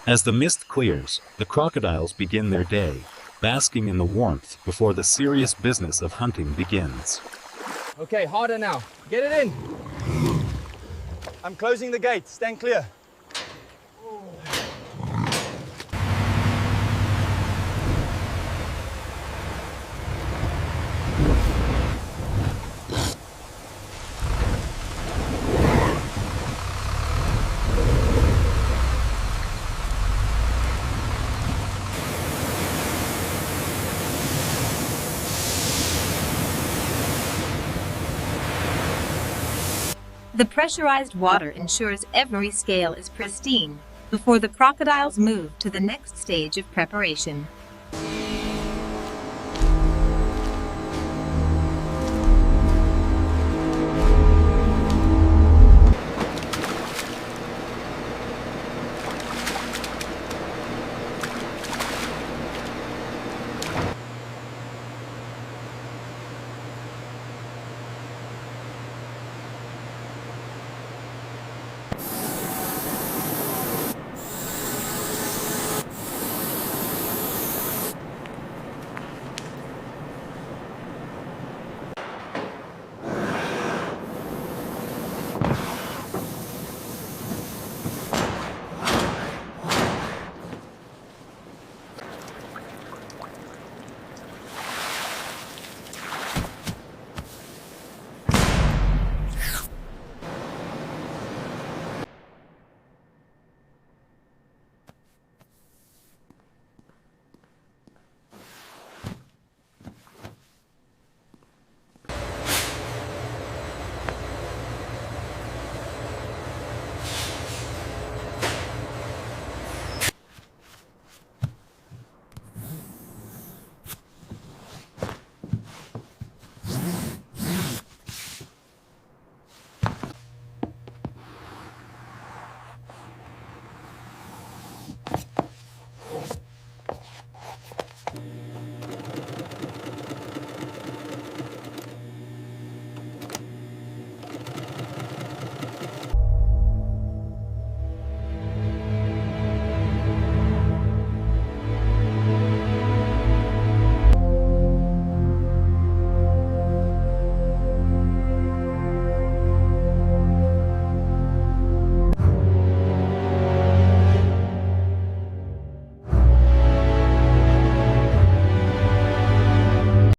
As the mist clears, the crocodiles begin their day, basking in the warmth before the serious business of hunting begins. Okay, harder now. Get it in. I'm closing the gate. Stand clear. The pressurized water ensures every scale is pristine before the crocodiles move to the next stage of preparation.